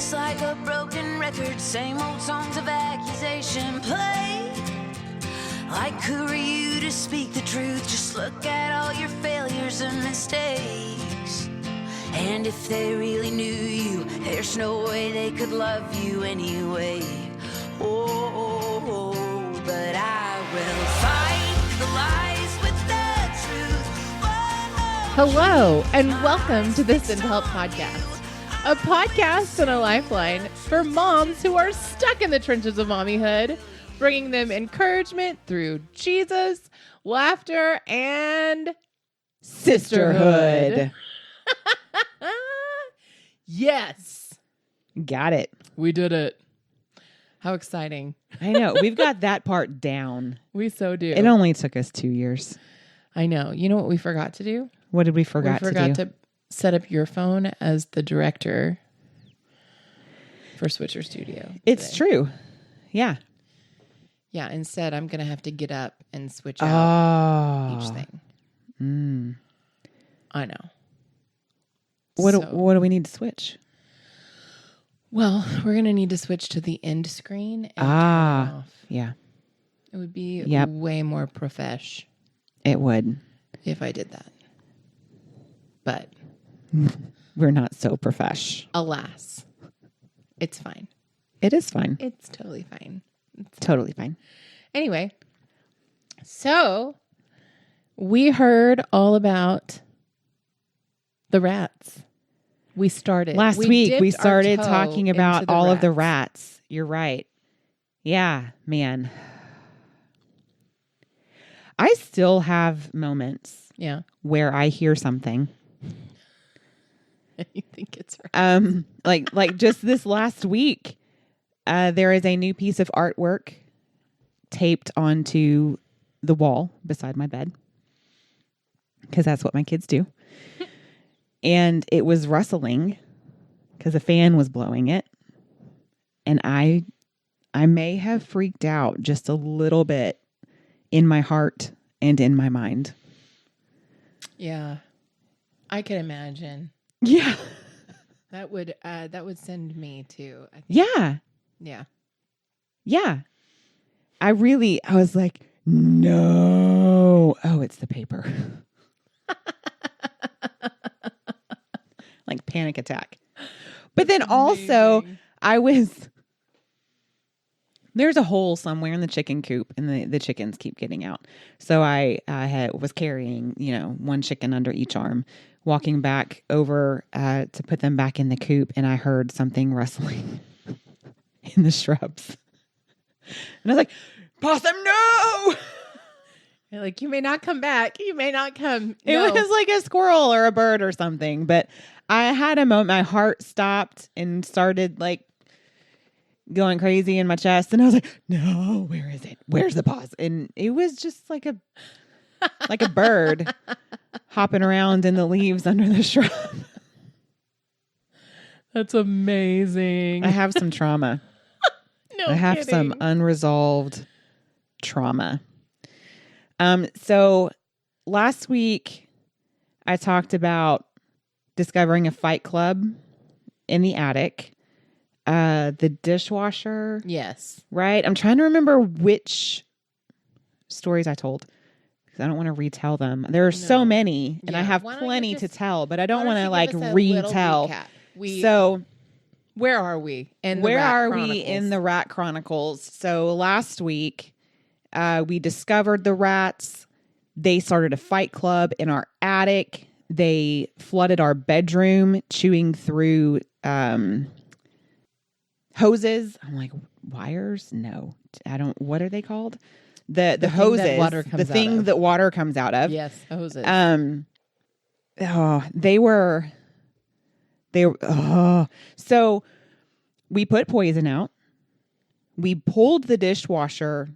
just like a broken record, same old songs of accusation play. Like who are you to speak the truth? Just look at all your failures and mistakes. And if they really knew you, there's no way they could love you anyway. Oh, but I will fight the lies with the truth. Whoa. Hello, and welcome to the Send Help Podcast, a podcast and a lifeline for moms who are stuck in the trenches of mommyhood, bringing them encouragement through Jesus, laughter, and sisterhood. Yes. Got it. We did it. How exciting. I know. We've got that part down. We so do. It only took us 2 years. I know. You know what we forgot to do? What did we forget We to forgot do? to set up your phone as the director for Switcher Studio. It's today. true. Yeah. Yeah, instead I'm going to have to get up and switch out each thing. Mm. I know. What do we need to switch? Well, we're going to need to switch to the end screen and turn it off. Yeah. It would be Yep. way more profesh It would. if I did that. But We're not so profesh. alas, it's fine. It is fine. It's totally fine. Totally fine. Anyway, so we heard all about the rats. We started. Last week, we dipped our started toe talking about into the all of the rats. rats. You're right. Yeah, man. I still have moments Yeah. where I hear something. You think it's right. Like just this last week, there is a new piece of artwork taped onto the wall beside my bed, because that's what my kids do. And it was rustling because a fan was blowing it. And I may have freaked out just a little bit in my heart and in my mind. Yeah. I can imagine. Yeah. That would send me to, I think. Yeah. Yeah. Yeah. I was like, no. Oh, it's the paper. Like panic attack. But then also there's a hole somewhere in the chicken coop and the chickens keep getting out. So I was carrying, one chicken under each arm, walking back over to put them back in the coop. And I heard something rustling in the shrubs. And I was like, Possum, no! You're like, you may not come back. You may not come. It No. was like a squirrel or a bird or something. But I had a moment, my heart stopped and started like going crazy in my chest. And I was like, no, where is it? Where's the paws? And it was just like a bird hopping around in the leaves under the shrub. That's amazing. I have some trauma. No I have kidding. some unresolved trauma. So last week I talked about discovering a fight club in the attic, the dishwasher. Yes. Right. I'm trying to remember which stories I told, because I don't want to retell them. There are so many and I have Why don't you plenty to just- tell, but I don't Why want to you like give us a little retell. recap? So Where are we? where are we in the Rat Chronicles? So last week, we discovered the rats. They started a fight club in our attic. They flooded our bedroom, chewing through hoses. I'm like, wires? No, I don't. What are they called? The hoses. The thing that water comes out of. Yes, hoses. So we put poison out. We pulled the dishwasher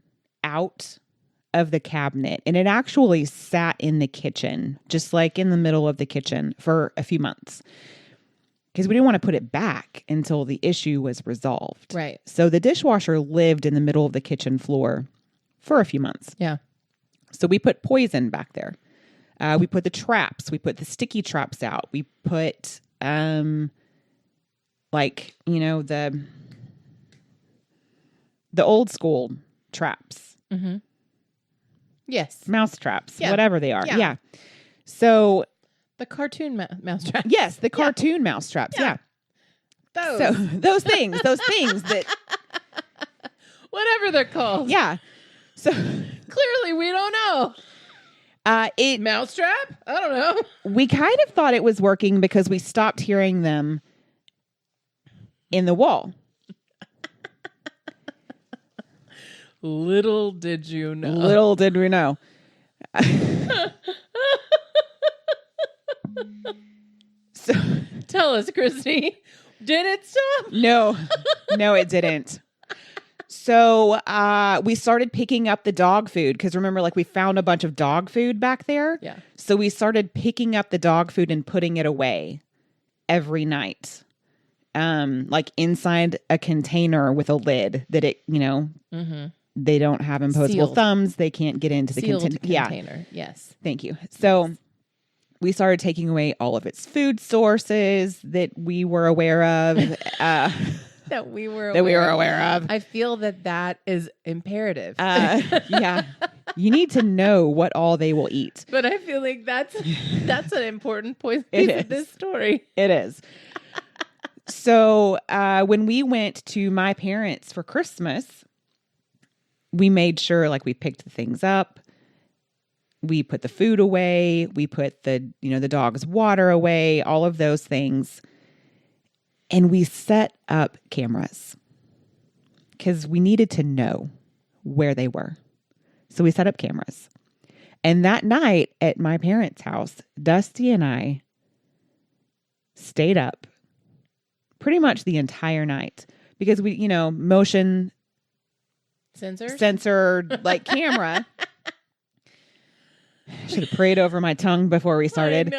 out of the cabinet, and it actually sat in the kitchen, just like in the middle of the kitchen, for a few months, because we didn't want to put it back until the issue was resolved. Right. So the dishwasher lived in the middle of the kitchen floor for a few months. Yeah. So we put poison back there. We put the traps. We put the sticky traps out. We put like, the old school traps. Mm-hmm. Yes. Mouse traps, Yeah. whatever they are. Yeah. Yeah. So, The cartoon mousetrap. yes, the cartoon mouse traps. Yeah. Those. So those things that, Whatever they're called. yeah. So Clearly, we don't know. Mousetrap? I don't know. We kind of thought it was working because we stopped hearing them in the wall. Little did you know. Little did we know. So Tell us, Christy. Did it stop? no, it didn't. So we started picking up the dog food because remember, like we found a bunch of dog food back there. Yeah. So we started picking up the dog food and putting it away every night, like inside a container with a lid that it, Mm-hmm. they don't have imposable Sealed. thumbs. They can't get into the Sealed Yeah. container. Yes. Thank you. So we started taking away all of its food sources that we were aware of. That we were aware of. I feel that is imperative. Yeah. You need to know what all they will eat. But I feel like that's an important piece It of this story. It is. So when we went to my parents for Christmas, we made sure like we picked the things up. We put the food away. We put the dog's water away, all of those things. And we set up cameras because we needed to know where they were. So we set up cameras. And that night at my parents' house, Dusty and I stayed up pretty much the entire night because we, motion censored like camera. Should have prayed over my tongue before we started.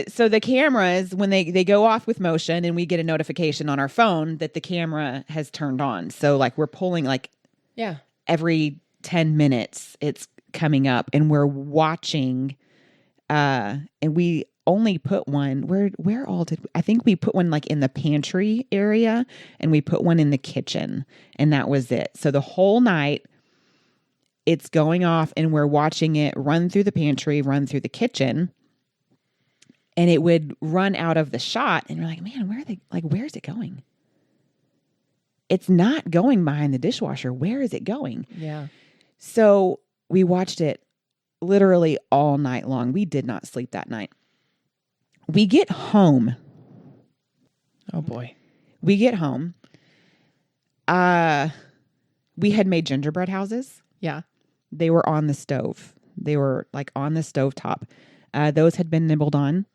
So the cameras, when they go off with motion and we get a notification on our phone that the camera has turned on. So like we're pulling like every 10 minutes it's coming up and we're watching and we only put one where all did I think we put one like in the pantry area and we put one in the kitchen and that was it. So the whole night it's going off and we're watching it run through the pantry, run through the kitchen. And it would run out of the shot and you're like, man, where's it going? It's not going behind the dishwasher. Where is it going? Yeah. So we watched it literally all night long. We did not sleep that night. We get home. Oh boy. We get home. We had made gingerbread houses. Yeah. They were on the stove. They were like on the stovetop. Those had been nibbled on.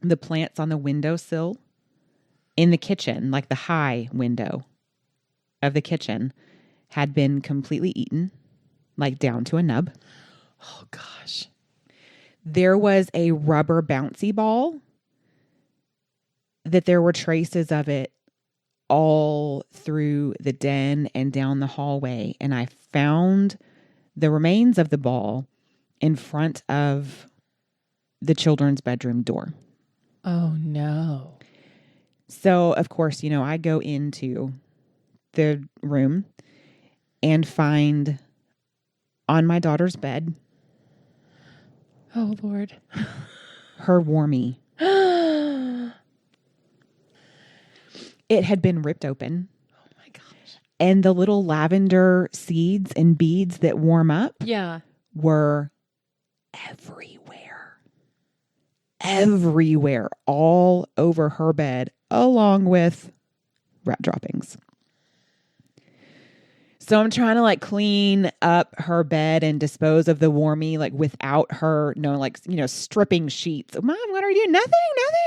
The plants on the windowsill in the kitchen, like the high window of the kitchen, had been completely eaten, like down to a nub. Oh gosh. There was a rubber bouncy ball that there were traces of it all through the den and down the hallway. And I found the remains of the ball in front of the children's bedroom door. Oh no. So, of course, I go into the room and find on my daughter's bed Oh Lord. her warmie. It had been ripped open. Oh my gosh. And the little lavender seeds and beads that warm up were everywhere, all over her bed, along with rat droppings. So I'm trying to like clean up her bed and dispose of the warmie, like without her, stripping sheets. Mom, what are you doing? Nothing.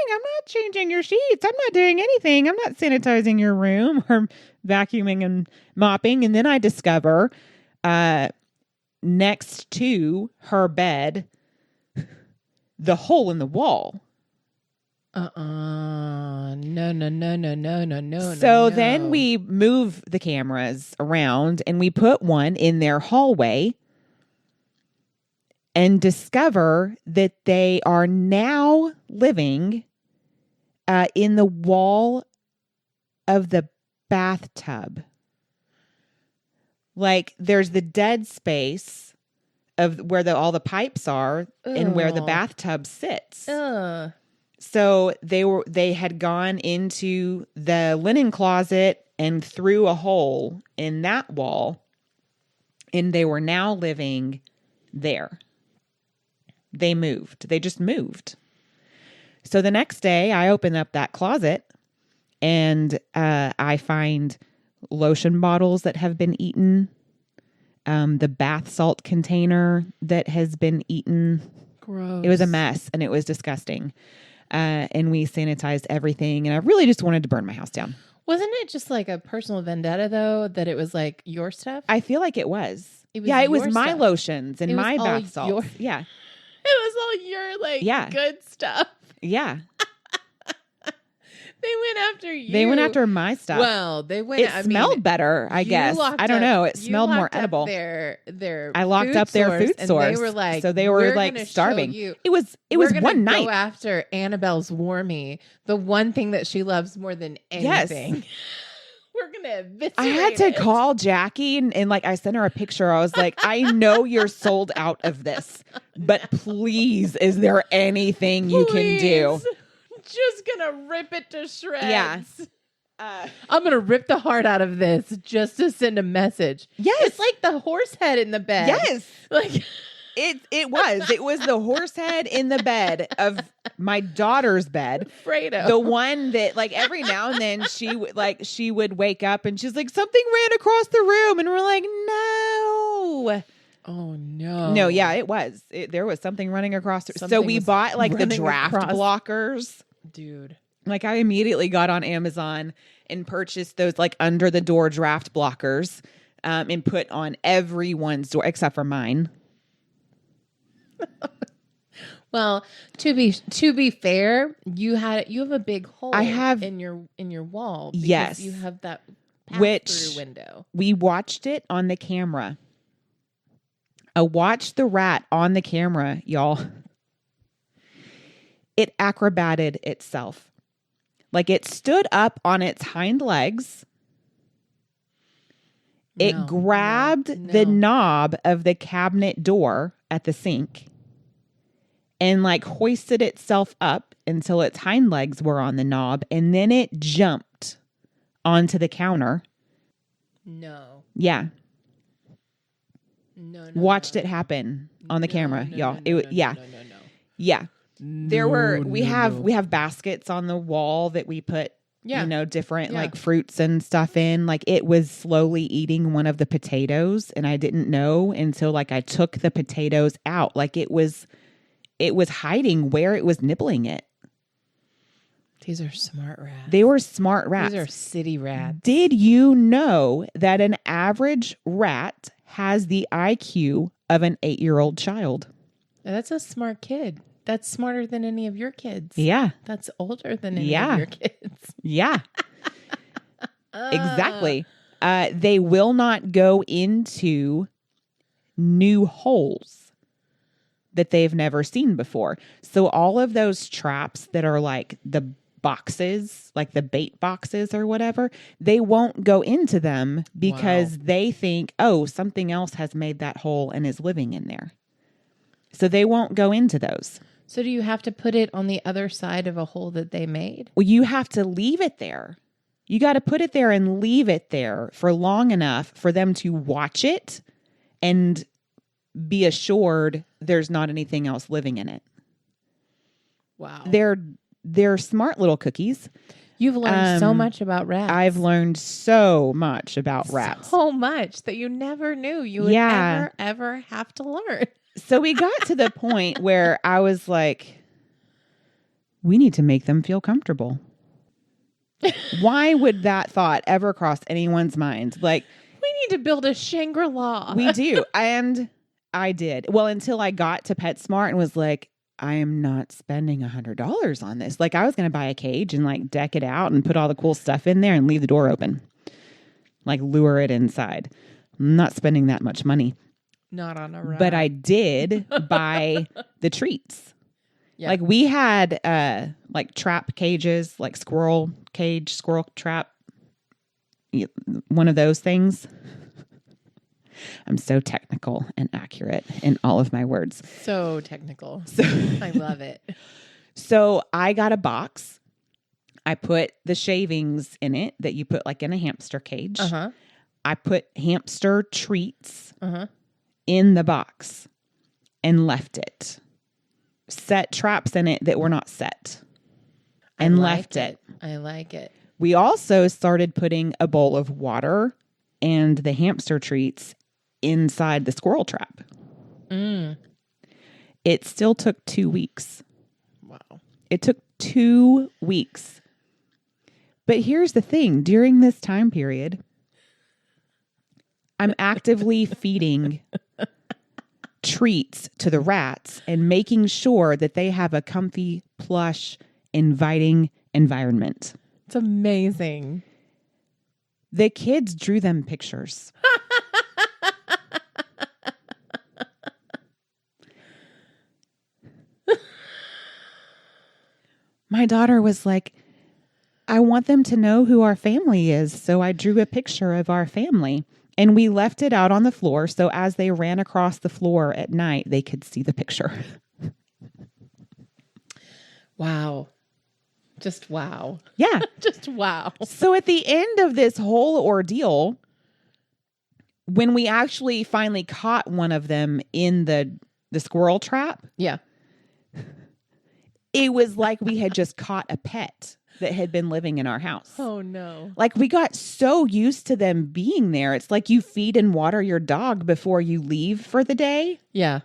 I'm not changing your sheets. I'm not doing anything. I'm not sanitizing your room or vacuuming and mopping. And then I discover, next to her bed, the hole in the wall. No. So then we move the cameras around and we put one in their hallway and discover that they are now living in the wall of the bathtub. Like there's the dead space of where all the pipes are and where the bathtub sits. So they had gone into the linen closet and through a hole in that wall, and they were now living there. They moved. They just moved. So the next day I open up that closet and I find lotion bottles that have been eaten, the bath salt container that has been eaten. Gross. It was a mess and it was disgusting. And we sanitized everything. And I really just wanted to burn my house down. Wasn't it just like a personal vendetta, though, that it was like your stuff? I feel like it was. It was it was your my stuff. lotions and It was my all bath salts. your- Yeah. It was all your good stuff. Yeah. They went after you. They went after my stuff. Well, they went. It smelled better, I guess. I don't know. It smelled more edible. I locked up their food source. And they were like, so they were like starving. It was one night. Go after Annabelle's Warmy, the one thing that she loves more than anything. Yes. We're gonna eviscerate I had to it. call Jackie and like I sent her a picture. I was like, I know you're sold out of this, but please, is there anything you can do? Just gonna rip it to shreds. Yeah. I'm gonna rip the heart out of this just to send a message. Yes. It's like the horse head in the bed. Yes. Like it was the horse head in the bed of my daughter's bed. Fredo. The one that like every now and then she would wake up and she's like, something ran across the room, and we're like, no. Oh no. No, yeah, it was. There was something running across. So Something we was bought like the running draft across. blockers. Dude. Like I immediately got on Amazon and purchased those like under the door draft blockers, and put on everyone's door except for mine. Well, to be fair, you have a big hole in your wall because Yes. you have that Which pass-through window. We watched it on the camera. I watched the rat on the camera, y'all. It acrobated itself. Like it stood up on its hind legs. It grabbed the knob of the cabinet door at the sink and like hoisted itself up until its hind legs were on the knob. And then it jumped onto the counter. No. Yeah. No. Watched it happen on the camera, y'all. Yeah. No. We have baskets on the wall that we put, different like fruits and stuff in. Like it was slowly eating one of the potatoes, and I didn't know until like I took the potatoes out. Like it was hiding where it was nibbling it. These are smart rats. They were smart rats. These are city rats. Did you know that an average rat has the IQ of an 8-year-old child? That's a smart kid. That's smarter than any of your kids. Yeah. That's older than any of your kids. Yeah. Exactly. They will not go into new holes that they've never seen before. So all of those traps that are like the boxes, like the bait boxes or whatever, they won't go into them because they think, oh, something else has made that hole and is living in there. So they won't go into those. So do you have to put it on the other side of a hole that they made? Well, you have to leave it there. You got to put it there and leave it there for long enough for them to watch it and be assured there's not anything else living in it. Wow. They're smart little cookies. You've learned so much about rats. I've learned so much about rats. So much that you never knew you would ever have to learn. So we got to the point where I was like, we need to make them feel comfortable. Why would that thought ever cross anyone's mind? Like, we need to build a Shangri-La. We do. And I did. Well, until I got to PetSmart and was like, I am not spending $100 on this. Like I was going to buy a cage and like deck it out and put all the cool stuff in there and leave the door open. Like lure it inside. I'm not spending that much money. Not on a rat. But I did buy the treats Yeah. Like we had like trap cages, like squirrel trap, one of those things. I'm so technical and accurate in all of my words. So technical. So I love it. So I got a box. I put the shavings in it that you put like in a hamster cage. Uh-huh. I put hamster treats Uh-huh. in the box and left it. Set traps in it that were not set and left it. I like it. We also started putting a bowl of water and the hamster treats inside the squirrel trap. It still took 2 weeks. Wow. It took 2 weeks. But here's the thing. During this time period, I'm actively feeding treats to the rats and making sure that they have a comfy, plush, inviting environment. It's amazing. The kids drew them pictures. My daughter was like, I want them to know who our family is. So I drew a picture of our family and we left it out on the floor. So as they ran across the floor at night, they could see the picture. Wow. Just wow. Yeah. Just wow. So at the end of this whole ordeal, when we actually finally caught one of them in the squirrel trap, Yeah. it was like we had just caught a pet that had been living in our house. Oh, no. Like we got so used to them being there. It's like you feed and water your dog before you leave for the day. Yeah.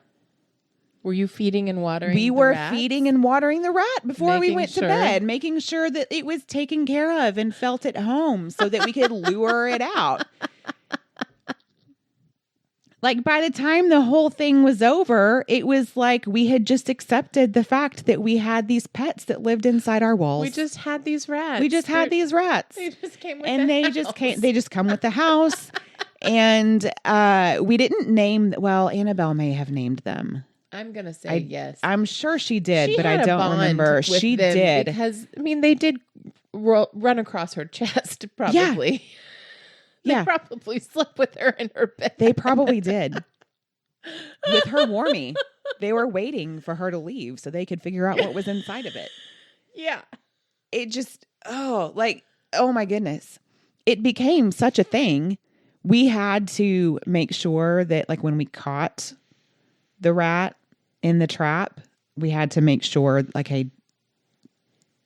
Were you feeding and watering We the were rats? feeding and watering the rat before we Making went to sure. bed, making sure that it was taken care of and felt at home so that we could lure it out. Like by the time the whole thing was over, it was like we had just accepted the fact that we had these pets that lived inside our walls. We just had these rats. We just had these rats. They just came with And the they house. just came. They just come with the house. And we didn't name. Well, Annabelle may have named them. I'm going to say yes. I'm sure she did, She but I had a don't bond remember. with She them did. Because, I mean, they did run across her chest, probably. Yeah. They probably slept with her in her bed. They probably did. With her warmie. They were waiting for her to leave so they could figure out what was inside of it. Yeah. It just, oh my goodness. It became such a thing. We had to make sure that like when we caught the rat in the trap, we had to make sure like, hey,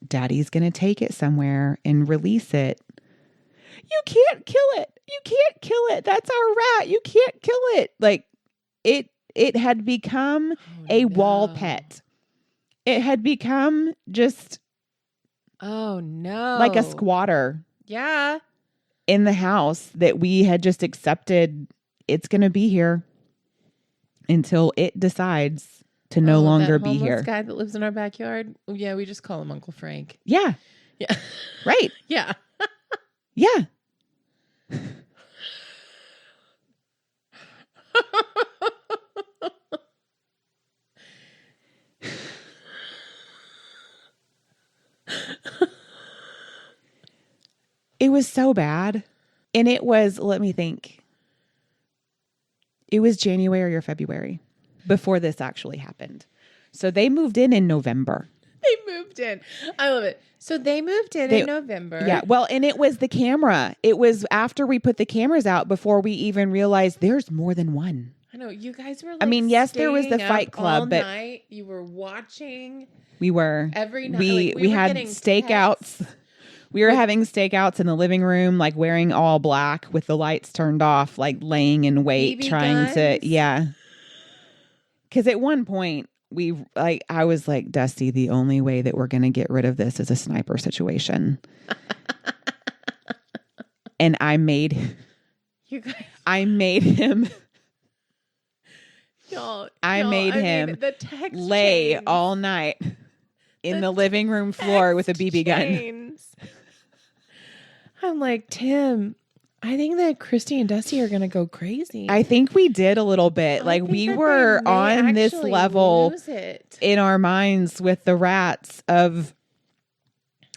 Daddy's going to take it somewhere and release it. You can't kill it. You can't kill it. That's our rat. You can't kill it. Like it had become a wall pet. It had become just Oh, no. like a squatter Yeah. in the house that we had just accepted. It's going to be here until it decides to no longer that be homeless here. guy that lives in our backyard. Yeah, we just call him Uncle Frank. Yeah. Yeah. Right. Yeah. Yeah. It was so bad. And it was, let me think. It was January or February before this actually happened. So they moved in November. They moved in. I love it. So they moved in November. Yeah. Well, and it was the camera. It was after we put the cameras out before we even realized there's more than one. I know. You guys were like, I mean, yes, there was the staying Fight up Club, all but night. You were watching we were every night. we Like, we were had getting stakeouts. texts. We were having stakeouts in the living room, like wearing all black with the lights turned off, like laying in wait, BB trying to, guns? yeah. Because at one point, I was like, Dusty, the only way that we're going to get rid of this is a sniper situation. And I made him Y'all, I made him the text lay chains, all night in The the living room floor with a BB gun. chains. I'm like, Tim, I think that Christy and Dusty are going to go crazy. I think we did a little bit. I Like think we that were they may on this actually level lose it. in our minds with the rats of,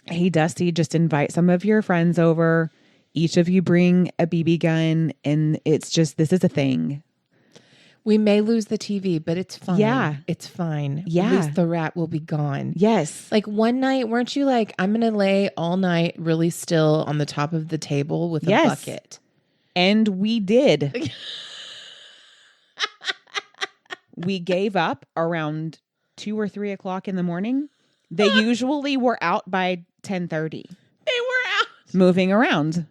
hey, Dusty, just invite some of your friends over. Each of you bring a BB gun. And it's just, this is a thing. We may lose the TV, but it's fine. Yeah. It's fine. Yeah. At least the rat will be gone. Yes. Like one night, weren't you like, I'm going to lay all night really still on the top of the table with a Yes. bucket? And we did. We gave up around 2 or 3 o'clock in the morning. They usually were out by 10:30. They were out. Moving around.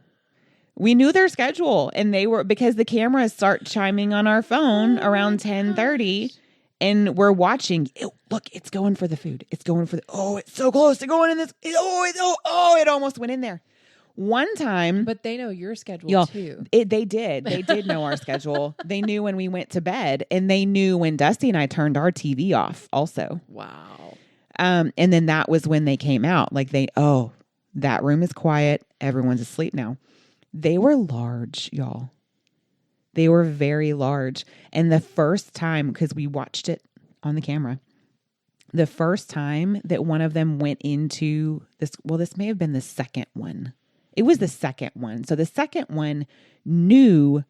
We knew their schedule, and they were, because the cameras start chiming on our phone around 10:30, and we're watching. Look, it's going for the food. It's going for the, it's so close to going in this. It almost went in there. One time, But they know your schedule y'all, too. they did know our schedule. They knew when we went to bed, and they knew when Dusty and I turned our TV off also. Wow. And then that was when they came out. Like that room is quiet. Everyone's asleep now. They were large, y'all. They were very large. And the first time, because we watched it on the camera, the first time that one of them went into this, well, this may have been the second one. It was the second one. So the second one knew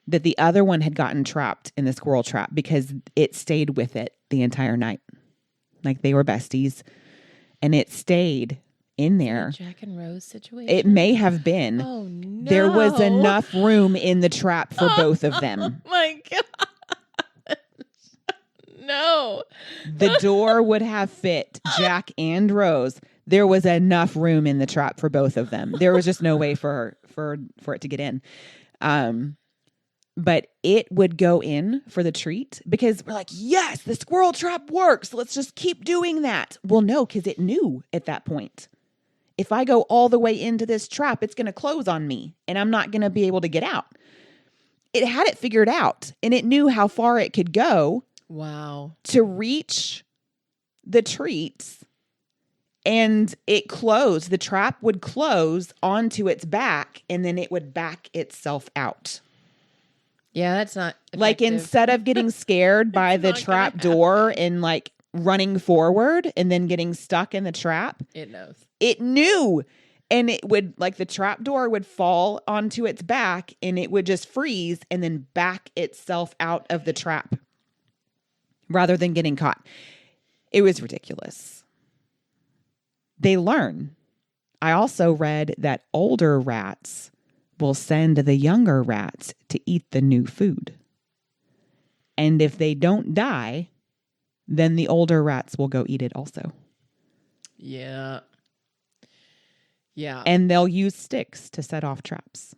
that the other one had gotten trapped in the squirrel trap because it stayed with it the entire night. Like they were besties. And it stayed in there. Jack and Rose situation. It may have been. Oh no. There was enough room in the trap for both of them. Oh my god. No. The door would have fit Jack and Rose. There was enough room in the trap for both of them. There was just no way for it to get in. But it would go in for the treat because we're like, yes, the squirrel trap works. Let's just keep doing that. Well, no, because it knew at that point, if I go all the way into this trap, it's going to close on me and I'm not going to be able to get out. It had it figured out and it knew how far it could go. Wow. To reach the treats, and it closed. The trap would close onto its back and then it would back itself out. Yeah, that's not effective. Like instead of getting scared by the trap door and like running forward and then getting stuck in the trap, it knows. It knew. And it would, like, the trap door would fall onto its back and it would just freeze and then back itself out of the trap rather than getting caught. It was ridiculous. They learn. I also read that older rats will send the younger rats to eat the new food. And if they don't die, then the older rats will go eat it also. Yeah. Yeah. And they'll use sticks to set off traps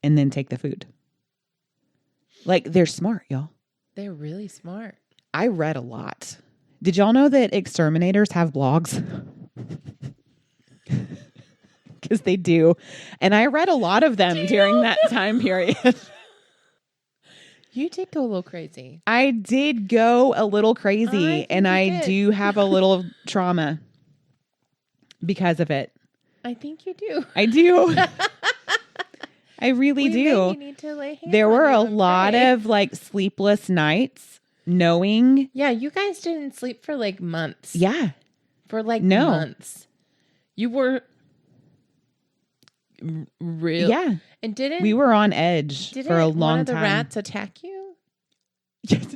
and then take the food. Like, they're smart, y'all. They're really smart. I read a lot. Did y'all know that exterminators have blogs? Because they do. And I read a lot of them during that time period. You did go a little crazy. I did go a little crazy, and I do have a little trauma because of it. I think you do. I do. I really do. Maybe need to lay hands There on were you a and lot pray. of like sleepless nights knowing. Yeah, you guys didn't sleep for like months. Yeah. For like No. months. You were real. Yeah. And didn't We were on edge for a long one of the time. rats attack you? Yes.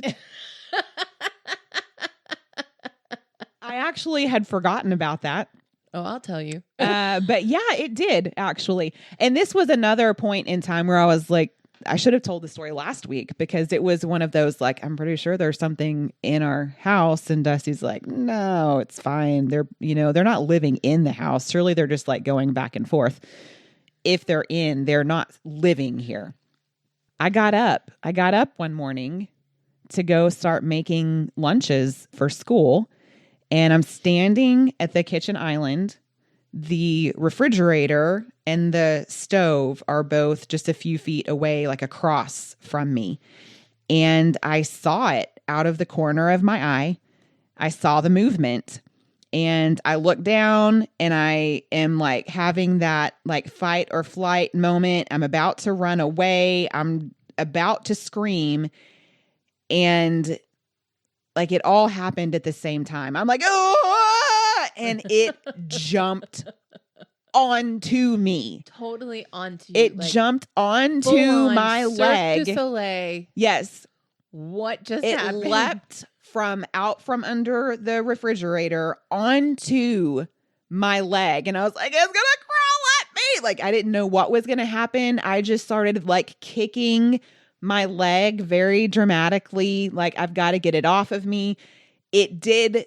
I actually had forgotten about that. Oh, I'll tell you. But yeah, it did actually. And this was another point in time where I was like, I should have told the story last week because it was one of those, like, I'm pretty sure there's something in our house. And Dusty's like, no, it's fine. They're not living in the house. Surely they're just like going back and forth. If they're not living here. I got up one morning to go start making lunches for school. And I'm standing at the kitchen island. The refrigerator and the stove are both just a few feet away, like across from me. And I saw it out of the corner of my eye. I saw the movement. And I look down and I am like having that like fight or flight moment. I'm about to run away. I'm about to scream. And like it all happened at the same time. I'm like, oh, and it jumped onto me. Totally onto you. It jumped onto my Cirque leg. du Soleil. Yes. What just It happened? leapt out from under the refrigerator onto my leg. And I was like, it's going to crawl at me. Like, I didn't know what was going to happen. I just started like kicking my leg very dramatically. Like, I've got to get it off of me. It did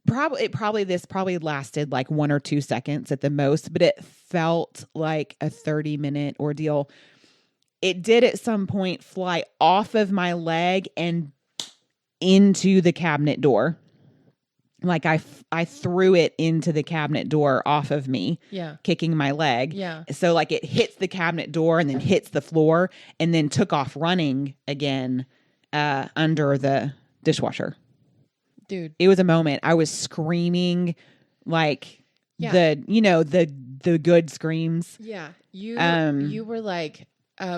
probably lasted like 1 or 2 seconds at the most, but it felt like a 30-minute ordeal. It did at some point fly off of my leg and into the cabinet door. Like I threw it into the cabinet door off of me, kicking my leg. Yeah. So like it hits the cabinet door and then hits the floor and then took off running again under the dishwasher. Dude. It was a moment. I was screaming like the good screams. Yeah. You were like,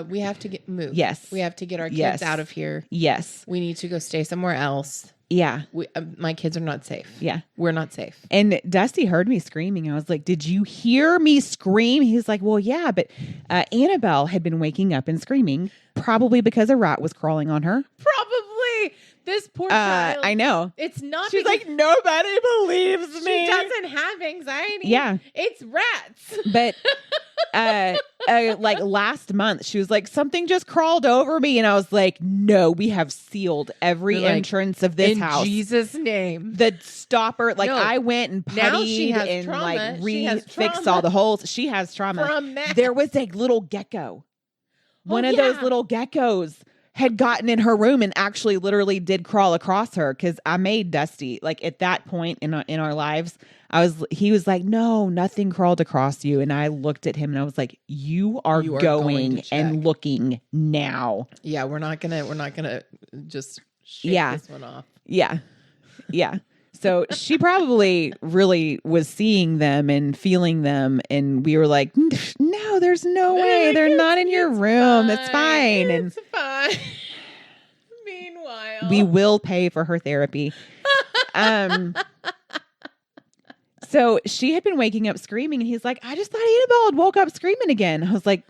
we have to move. Yes. We have to get our kids out of here. Yes. We need to go stay somewhere else. Yeah. My kids are not safe. Yeah. We're not safe. And Dusty heard me screaming. I was like, did you hear me scream? He was like, well, yeah, but Annabelle had been waking up and screaming, probably because a rat was crawling on her. Probably. This poor child. I know. It's not. She's like, nobody believes me. She doesn't have anxiety. Yeah. It's rats. But like last month, she was like, something just crawled over me. And I was like, no, we have sealed every entrance of this house. In Jesus' name. The stopper, like No. I went and Now she puttied has and trauma. like She has fixed trauma. all the holes. She has trauma. From that. There was a little gecko. One of those yeah. little geckos had gotten in her room and actually literally did crawl across her, because I made Dusty, like at that point in our lives, he was like, no, nothing crawled across you. And I looked at him and I was like, you are going and looking now. Yeah, we're not gonna just shake this one off. Yeah. Yeah. So she probably really was seeing them and feeling them. And we were like, no, there's no way. They're not in your room. That's fine. It's fine. Meanwhile, we will pay for her therapy. So she had been waking up screaming. And he's like, I just thought Annabelle had woke up screaming again. I was like,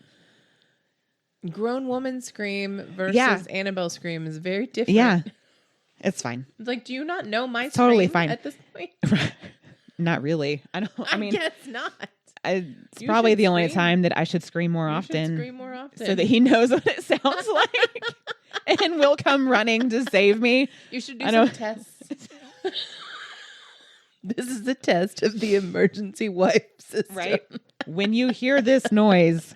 grown woman scream versus Annabelle scream is very different. Yeah. It's fine. It's like, do you not know my scream totally fine at this point? Not really. I mean, guess not. It's probably the only time that I should scream more often. Scream more often. So that he knows what it sounds like and will come running to save me. You should do some tests. This is the test of the emergency wipe system. Right? When you hear this noise,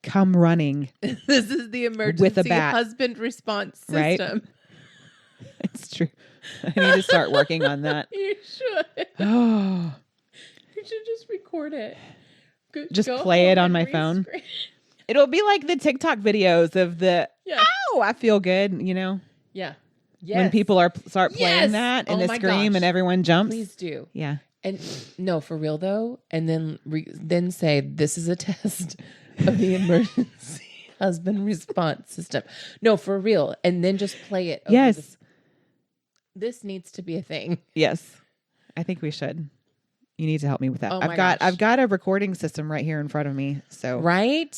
come running. This is the emergency with a bat. Husband response system. Right? It's true. I need to start working on that. You should. Oh, You should just record it. just Go play it home on my and phone. rescreen. It'll be like the TikTok videos of the, oh, I feel good, you know? Yeah. Yes. When people start playing that and Oh the my scream gosh. and everyone jumps. Please do. Yeah. And no, for real though. And then say, this is a test of the emergency husband response system. No, for real. And then just play it. Yes. This needs to be a thing. Yes. I think we should. You need to help me with that. Oh my gosh. I've got a recording system right here in front of me. So Right?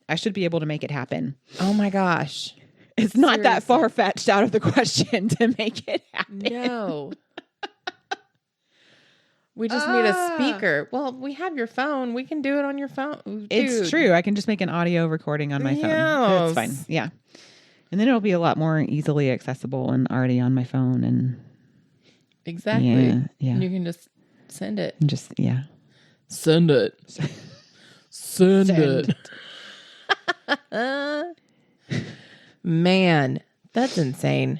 I should be able to make it happen. Oh my gosh. It's not that Seriously. far-fetched out of the question to make it happen. No. We just need a speaker. Well, we have your phone. We can do it on your phone. Dude. It's true. I can just make an audio recording on my phone. Yes. It's fine. Yeah. And then it'll be a lot more easily accessible and already on my phone. And Exactly. Yeah. And you can just send it. just, yeah. Send it. Send it. Man, that's insane.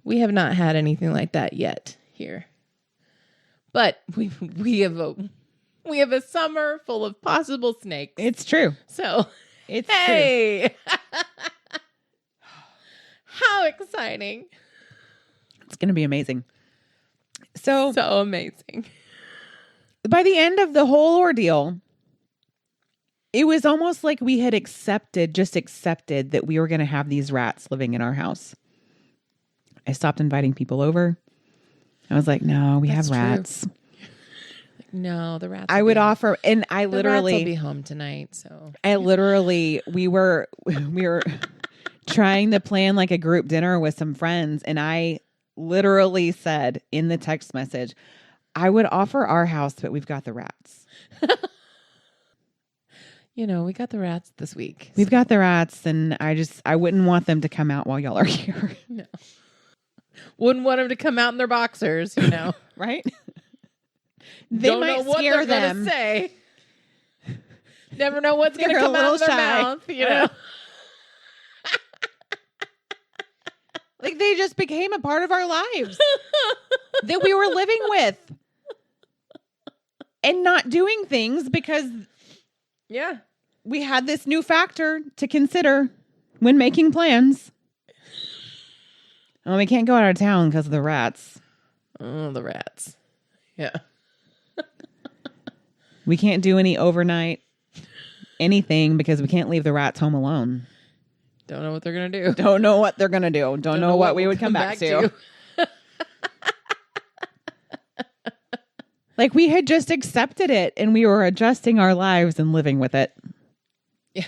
We have not had anything like that yet here. But we have a summer full of possible snakes. It's true. So It's true. hey. How exciting. It's going to be amazing. So amazing. by the end of the whole ordeal, it was almost like we had accepted that we were going to have these rats living in our house. I stopped inviting people over. I was like, no, we have rats. True. No, the rats. I would offer, and I the literally rats will be home tonight. So we were trying to plan like a group dinner with some friends, and I literally said in the text message, I would offer our house, but we've got the rats. We got the rats this week. We've got the rats, and I wouldn't want them to come out while y'all are here. No. Wouldn't want them to come out in their boxers, Right? They Don't might know what scare they're them. Gonna say. Never know what's going to They're a come out of little their shy. mouth, Like they just became a part of our lives that we were living with and not doing things because Yeah. we had this new factor to consider when making plans. Oh, we can't go out of town because of the rats. Oh, the rats. Yeah. We can't do any overnight anything because we can't leave the rats home alone. Don't know what they're going to do. Don't know what they're going to do. Don't know what we we'll would come back to. Like we had just accepted it and we were adjusting our lives and living with it. Yeah.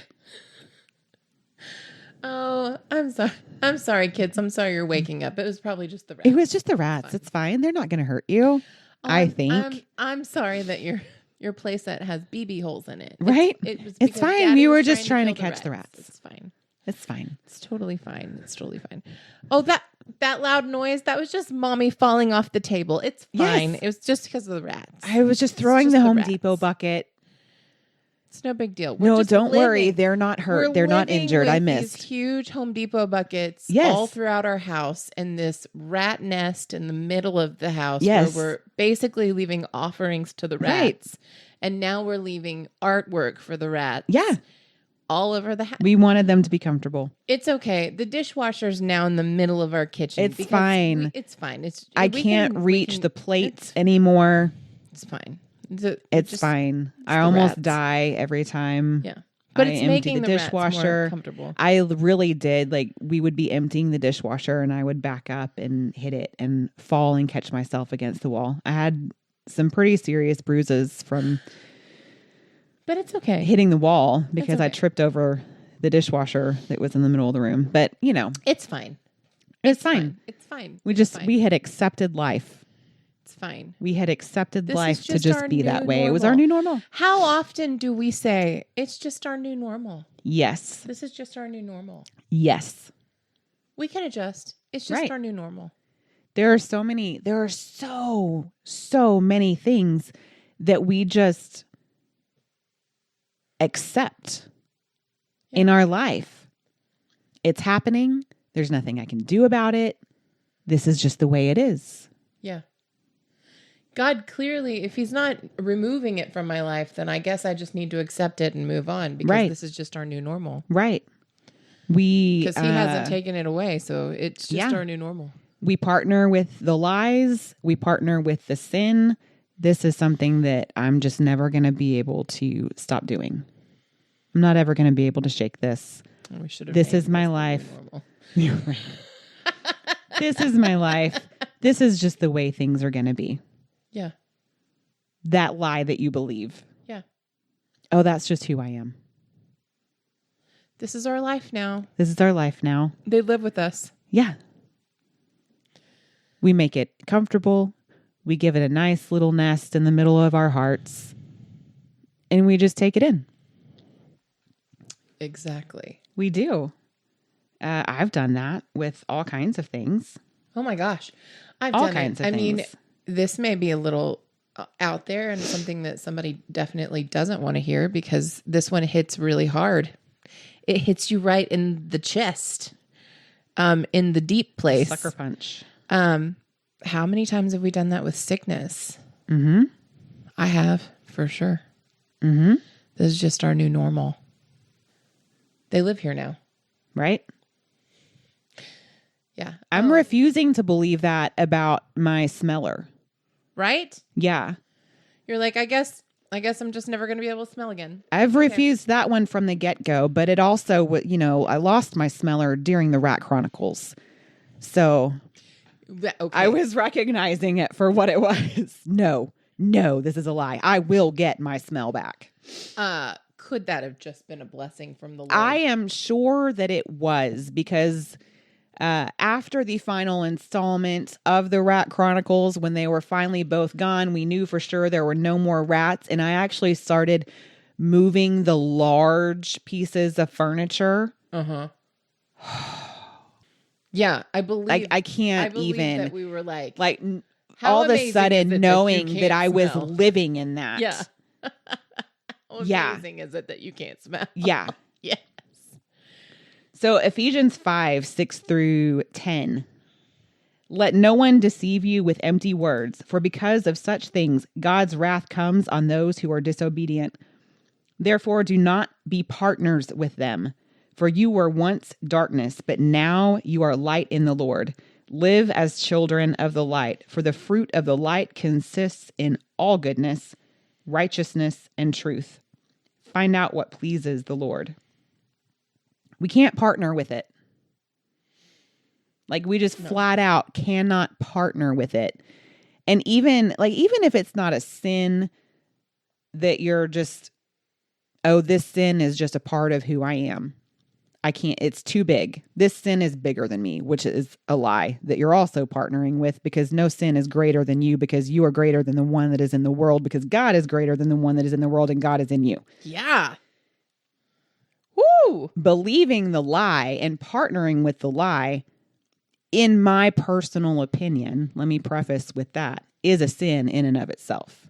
Oh, I'm sorry. I'm sorry, kids. I'm sorry you're waking up. It was probably just the rats. It was just the rats. It's fine. They're not going to hurt you. I think. I'm sorry that your playset has BB holes in it. Right? It's It's fine. Daddy We were was just trying to kill catch the rats. It's fine. It's fine. It's totally fine. It's totally fine. Oh, that loud noise, that was just mommy falling off the table. It's fine. Yes. It was just because of the rats. I was just throwing just the the Home rats. Depot bucket. It's no big deal. No, don't worry. They're not hurt. We're They're not living injured. with I these missed. huge Home Depot buckets Yes. all throughout our house and this rat nest in the middle of the house Yes. where we're basically leaving offerings to the Right. rats. And now we're leaving artwork for the rats. Yeah. All over the house. We wanted them to be comfortable. It's okay. The dishwasher's now in the middle of our kitchen. It's because fine. It's fine. I we can't can- reach we can- the plates anymore. It's fine. It's just- fine. I the almost rats. die every time. Yeah. But I it's empty making the the rats more dishwasher. comfortable. I really did. Like we would be emptying the dishwasher and I would back up and hit it and fall and catch myself against the wall. I had some pretty serious bruises from But it's okay. hitting the wall because I okay. tripped over the dishwasher that was in the middle of the room. But, It's fine. it's fine. It's fine. We had accepted life. It's fine. We had accepted This is life to just just our be that new way. It was our new normal. How often do we say it's just our new normal? Yes. This is just our new normal. Yes. We can adjust. It's just Right. our new normal. There are so many things that we just accept in our life. It's happening. There's nothing I can do about it. This is just the way it is. Yeah. God clearly, if he's not removing it from my life, then I guess I just need to accept it and move on because Right. this is just our new normal. Right. Because He hasn't taken it away, so it's just our new normal. We partner with the lies. We partner with the sin. This is something that I'm just never going to be able to stop doing. I'm not ever going to be able to shake this. We should have. This made is my the new life. normal. This is my life. This is just the way things are going to be. Yeah. That lie that you believe. Yeah. Oh, that's just who I am. This is our life now. This is our life now. They live with us. Yeah. We make it comfortable. We give it a nice little nest in the middle of our hearts. And we just take it in. Exactly. We do. I've done that with all kinds of things. Oh my gosh. I've All done kinds it. of I mean, things. this may be a little out there and something that somebody definitely doesn't want to hear because this one hits really hard. It hits you right in the chest, in the deep place. Sucker punch. How many times have we done that with sickness? Mm-hmm. I have, for sure. Mm-hmm. This is just our new normal. They live here now. Right? Yeah. I'm refusing to believe that about my smeller. right? Yeah. You're like, I guess I'm just never going to be able to smell again. I've refused that one from the get-go, but it also, I lost my smeller during the Rat Chronicles. So Okay. I was recognizing it for what it was. No, this is a lie. I will get my smell back. Could that have just been a blessing from the Lord? I am sure that it was, because after the final installment of the Rat Chronicles, when they were finally both gone, we knew for sure there were no more rats. And I actually started moving the large pieces of furniture. Yeah, I believe. I can't believe even. that we were like all of a amazing is sudden it knowing you that can't I was smell? living in that. Yeah. How Yeah. amazing is it that you can't smell? Yeah. Yes. So Ephesians 5:6-10. Let no one deceive you with empty words, for because of such things, God's wrath comes on those who are disobedient. Therefore, do not be partners with them, for you were once darkness, but now you are light in the Lord. Live as children of the light, for the fruit of the light consists in all goodness, righteousness, and truth. Find out what pleases the Lord. We can't partner with it. Like, we just flat out cannot partner with it. And even if it's not a sin that you're just, this sin is just a part of who I am. I can't, it's too big. This sin is bigger than me, which is a lie that you're also partnering with, because no sin is greater than you, because you are greater than the one that is in the world, because God is greater than the one that is in the world, and God is in you. Yeah. Woo! Believing the lie and partnering with the lie, in my personal opinion, let me preface with that, is a sin in and of itself.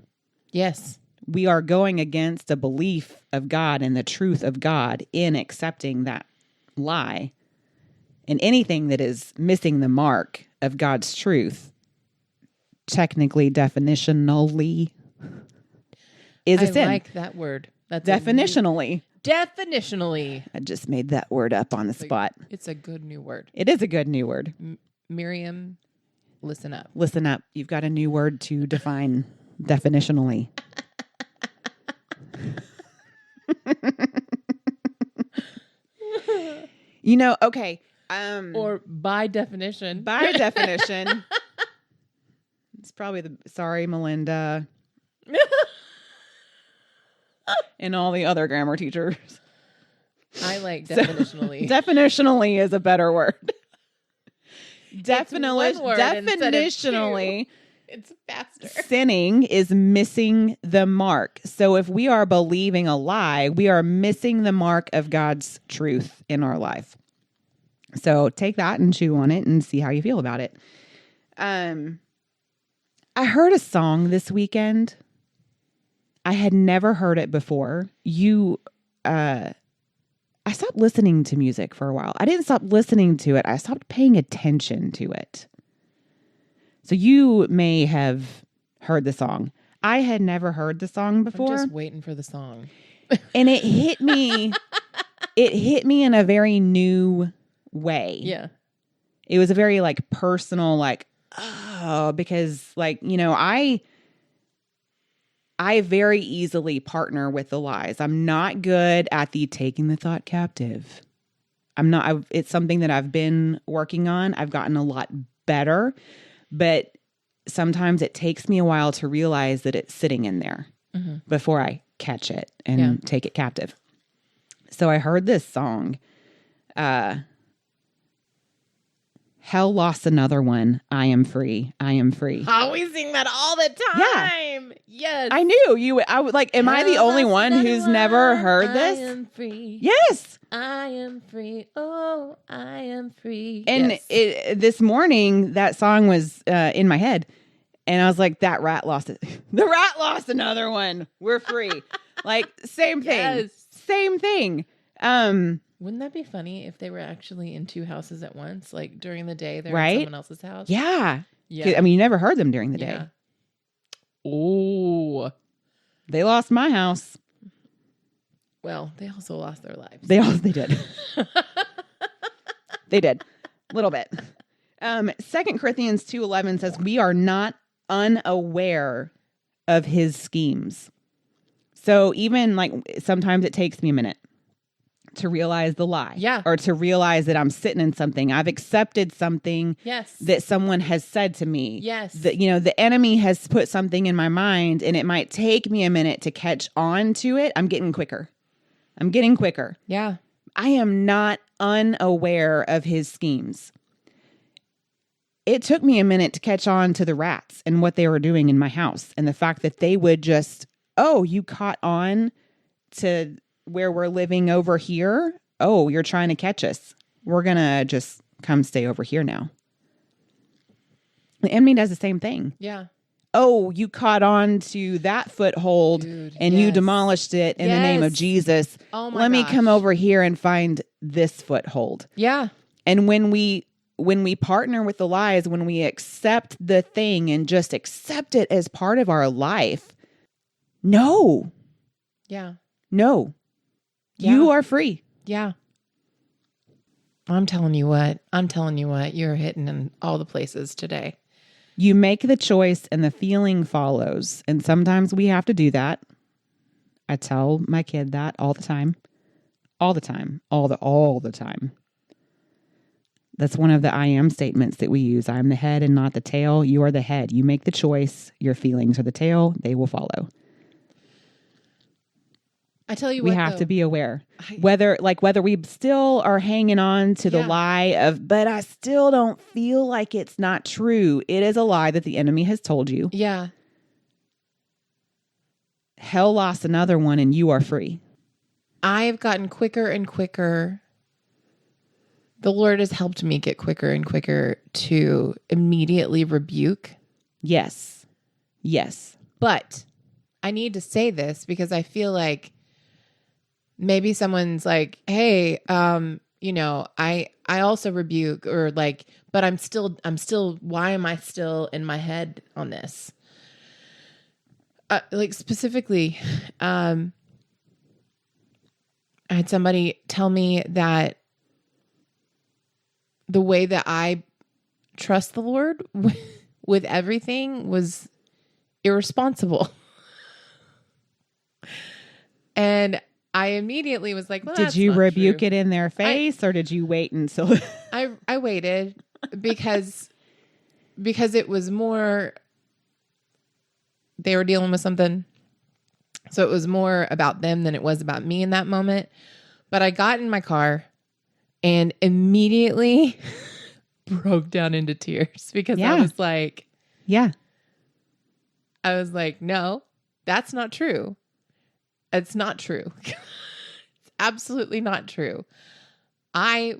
Yes. We are going against a belief of God and the truth of God in accepting that lie. And anything that is missing the mark of God's truth, technically, definitionally, is a sin. I like that word. That's Definitionally. Definitionally. I just made that word up on the spot. It's a good new word. It is a good new word. Miriam, listen up. Listen up. You've got a new word to define definitionally. Okay. Or by definition. By definition. It's probably sorry, Melinda. And all the other grammar teachers. I like definitionally. Definitionally is a better word. Definitionally. It's faster. Sinning is missing the mark. So if we are believing a lie, we are missing the mark of God's truth in our life. So take that and chew on it and see how you feel about it. I heard a song this weekend. I had never heard it before. I stopped listening to music for a while. I didn't stop listening to it. I stopped paying attention to it. So you may have heard the song. I had never heard the song before. I'm just waiting for the song. And it hit me. It hit me in a very new way. Yeah. It was a very personal, because I very easily partner with the lies. I'm not good at the taking the thought captive. It's something that I've been working on. I've gotten a lot better, but sometimes it takes me a while to realize that it's sitting in there before I catch it and take it captive. So I heard this song, Hell Lost Another One. I am free. I am free. Oh, we sing that all the time. Yeah. Yes. I knew you. I would am I the only one who's never heard this? I am free. Yes. I am free. Oh, I am free. And yes. This morning, that song was in my head. And I was like, that rat lost it. The rat lost another one. We're free. Same thing. Yes. Same thing. Wouldn't that be funny if they were actually in two houses at once? Like during the day, they're Right? in someone else's house. Yeah. Yeah. I mean, you never heard them during the day. Yeah. Oh. They lost my house. Well, they also lost their lives. They did. They did. A little bit. 2 Corinthians 2:11 says, we are not unaware of his schemes. So even like sometimes it takes me a minute to realize the lie. Yeah. Or to realize that I'm sitting in something. I've accepted something Yes. that someone has said to me. Yes. That, the enemy has put something in my mind, and it might take me a minute to catch on to it. I'm getting quicker. Yeah. I am not unaware of his schemes. It took me a minute to catch on to the rats and what they were doing in my house, and the fact that they would just, oh, you caught on to where we're living over here. Oh, you're trying to catch us. We're going to just come stay over here now. The enemy does the same thing. Yeah. Oh, you caught on to that foothold. Dude, and you yes. demolished it in the name of Yes. Jesus. Oh my Let me gosh. come over here and find this foothold. Yeah. And when we partner with the lies, when we accept the thing and just accept it as part of our life, no, Yeah. you are free. Yeah. I'm telling you what, you're hitting in all the places today. You make the choice and the feeling follows. And sometimes we have to do that. I tell my kid that all the time. All the time. All the time. That's one of the I am statements that we use. I'm the head and not the tail. You are the head. You make the choice. Your feelings are the tail. They will follow. I tell you We what, have though, to be aware. Whether we still are hanging on to the lie of, but I still don't feel like it's not true. It is a lie that the enemy has told you. Yeah. Hell lost another one and you are free. I've gotten quicker and quicker. The Lord has helped me get quicker and quicker to immediately rebuke. Yes. But I need to say this because I feel like maybe someone's like, hey, I also rebuke, or like, but I'm still, why am I still in my head on this? Like specifically, I had somebody tell me that the way that I trust the Lord with everything was irresponsible. And I immediately was like, well, did that's you not rebuke true. it in their face or did you wait until I waited because it was more, they were dealing with something. So it was more about them than it was about me in that moment. But I got in my car and immediately broke down into tears because I was like, no, that's not true. It's not true. It's absolutely not true. I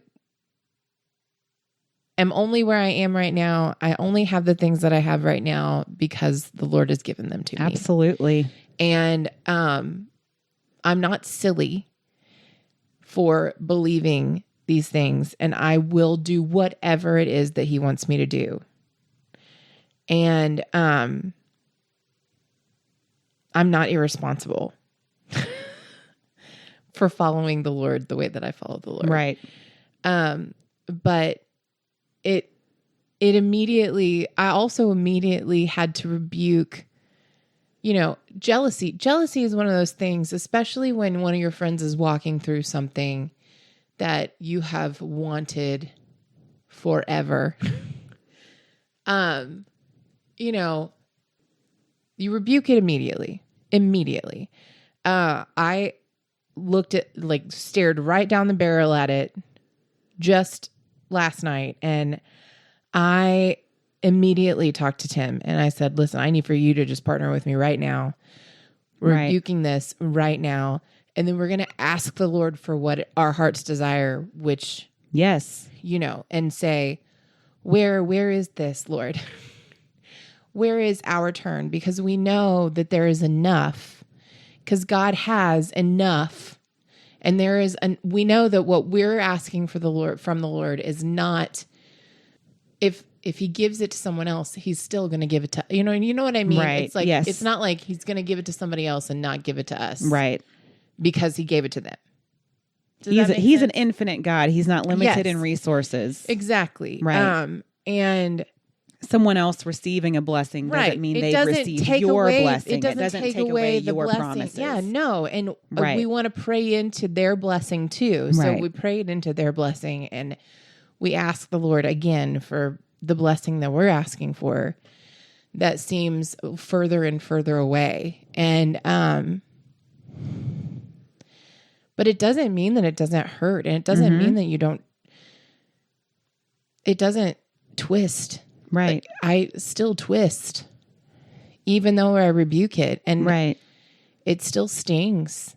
am only where I am right now. I only have the things that I have right now because the Lord has given them to me. Absolutely. And I'm not silly for believing these things, and I will do whatever it is that he wants me to do. And I'm not irresponsible for following the Lord the way that I follow the Lord. Right. But it immediately, I also immediately had to rebuke, jealousy. Jealousy is one of those things, especially when one of your friends is walking through something that you have wanted forever. You rebuke it immediately. I stared right down the barrel at it just last night. And I immediately talked to Tim and I said, listen, I need for you to just partner with me right now. We're rebuking this right now. And then we're going to ask the Lord for what our heart's desire, which, and say, where is this, Lord? Where is our turn? Because we know that there is enough, because God has enough. And we know that what we're asking from the Lord is not, if he gives it to someone else, he's still going to give it to, you know what I mean? Right. It's like, yes. It's not like he's going to give it to somebody else and not give it to us. Right. Because he gave it to them. He's an infinite God. He's not limited Yes. in resources. Exactly. Right. And someone else receiving a blessing doesn't mean they've received your blessing. It doesn't take away the your blessing. promises. Yeah, no. And Right. we want to pray into their blessing too. So Right. we prayed into their blessing, and we ask the Lord again for the blessing that we're asking for that seems further and further away. And, but it doesn't mean that it doesn't hurt. And it doesn't mean that it doesn't twist. Right. Like, I still twist, even though I rebuke it, and it still stings.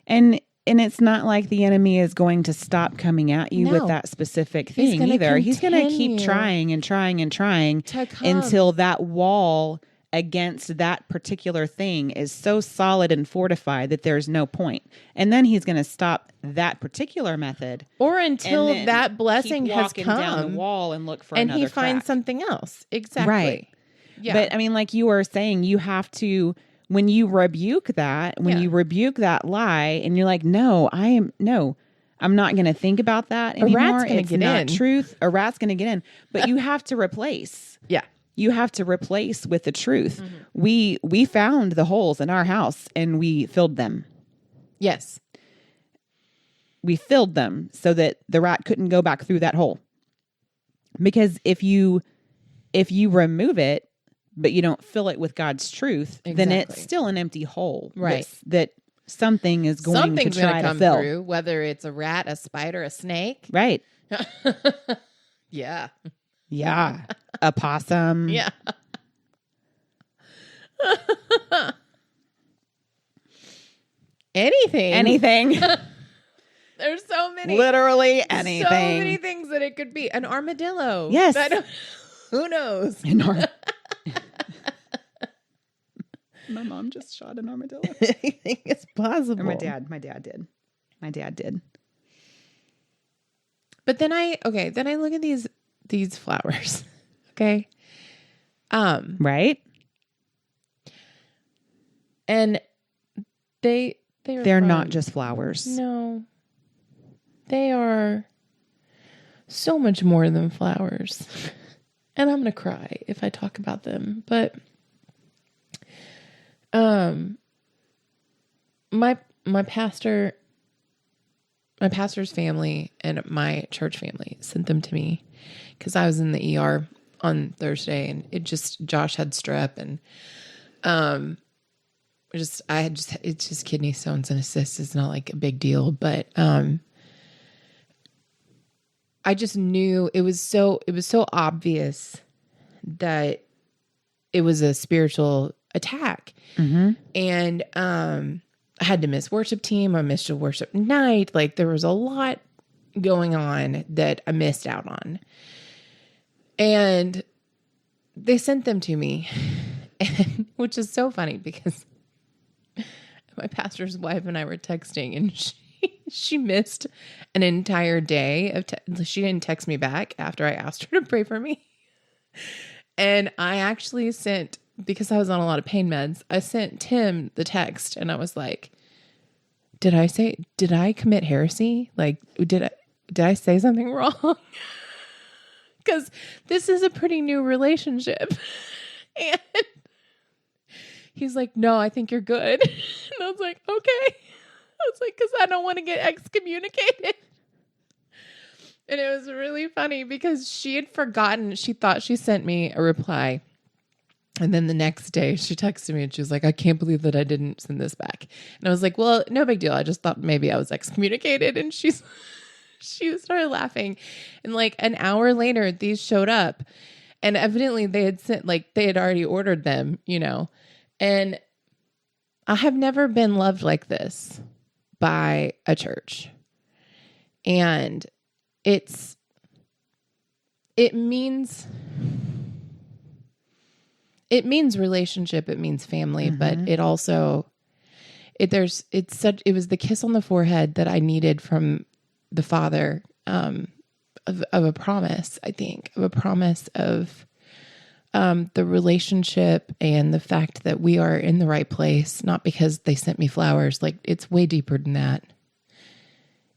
And it's not like the enemy is going to stop coming at you with that specific thing either. He's going to keep trying and trying and trying until that wall against that particular thing is so solid and fortified that there's no point. And then he's going to stop that particular method. Or until that blessing has come down the wall and look for and another he finds crack. something else. Exactly. Right. Yeah. But I mean, like you were saying, you have to, when you rebuke that lie and you're like, I'm not going to think about that anymore. A rat's going to get in. Truth. A rat's going to get in, but you have to replace. Yeah. You have to replace with the truth. We found the holes in our house and we filled them. Yes. We filled them so that the rat couldn't go back through that hole. Because if you remove it, but you don't fill it with God's truth, then it's still an empty hole. Right. That something is going to try to come fill. through, whether it's a rat, a spider, a snake. Right. Yeah. Yeah. A possum. Yeah. Anything. There's so many. Literally anything. So many things that it could be. An armadillo. Yes. Who knows? My mom just shot an armadillo. Anything is possible. Or my dad did. But then I look at these flowers. Okay. Right? And they're not just flowers. No. They are so much more than flowers. And I'm going to cry if I talk about them, but my pastor's family and my church family sent them to me because I was in the ER on Thursday, and Josh had strep, and it's just kidney stones and a cyst. It's not like a big deal, but I just knew it was so obvious that it was a spiritual attack. And I had to miss worship team. I missed a worship night. Like, there was a lot going on that I missed out on. And they sent them to me, which is so funny because my pastor's wife and I were texting, and she missed an entire day of she didn't text me back after I asked her to pray for me. And I actually sent, because I was on a lot of pain meds, I sent Tim the text, and I was like, did I commit heresy? Like, did I say something wrong? Because this is a pretty new relationship. And he's like, no, I think you're good. And I was like, okay. I was like, because I don't want to get excommunicated. And it was really funny because she had forgotten. She thought she sent me a reply. And then the next day she texted me and she was like, I can't believe that I didn't send this back. And I was like, well, no big deal. I just thought maybe I was excommunicated. And she started laughing. And like an hour later, these showed up. And evidently they had already ordered them, And I have never been loved like this by a church. And it means relationship, it means family, but it also it was the kiss on the forehead that I needed from the Father, of a promise, I think, of a promise of the relationship and the fact that we are in the right place, not because they sent me flowers. Like, it's way deeper than that.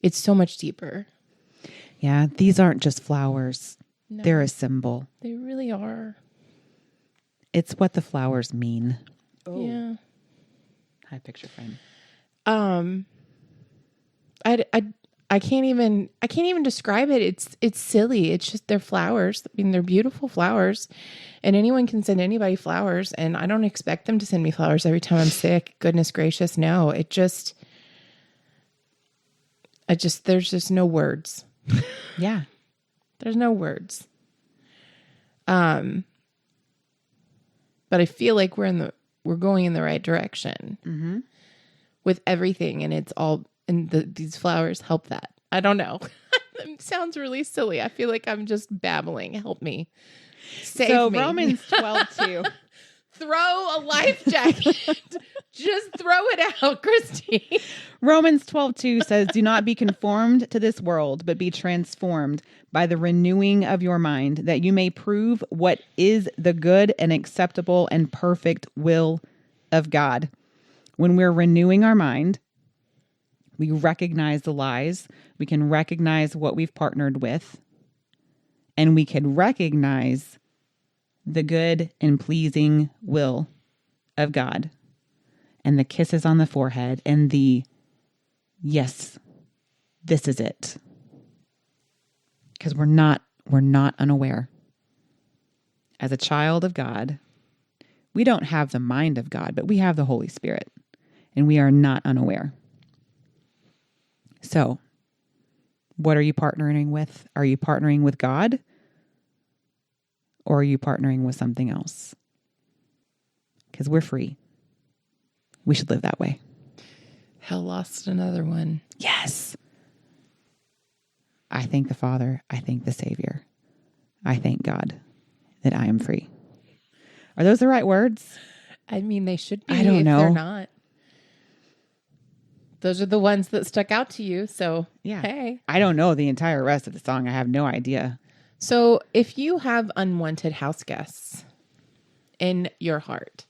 It's so much deeper. Yeah, these aren't just flowers. No, They're a symbol. they really are. It's what the flowers mean. Yeah. Hi, picture frame. I can't even describe it. It's silly. It's just they're flowers. I mean, they're beautiful flowers, and anyone can send anybody flowers. And I don't expect them to send me flowers every time I'm sick. Goodness gracious, no. There's just no words. Yeah. There's no words. But I feel like we're going in the right direction with everything, and it's all. And these flowers help that. I don't know. It sounds really silly. I feel like I'm just babbling. Help me. Save me. Romans 12:2. Throw a life jacket. Just throw it out, Christy. Romans 12:2 says, "Do not be conformed to this world, but be transformed by the renewing of your mind, that you may prove what is the good and acceptable and perfect will of God." When we're renewing our mind, we recognize the lies. We can recognize what we've partnered with. And we can recognize the good and pleasing will of God. And the kisses on the forehead and the, yes, this is it. Because we're not unaware. As a child of God, we don't have the mind of God, but we have the Holy Spirit. And we are not unaware. So, what are you partnering with? Are you partnering with God? Or are you partnering with something else? Because we're free. We should live that way. Hell lost another one. Yes. I thank the Father. I thank the Savior. I thank God that I am free. Are those the right words? I mean, they should be. I don't know. If they're not. Those are the ones that stuck out to you. So, Yeah. hey. I don't know the entire rest of the song. I have no idea. So, if you have unwanted house guests in your heart,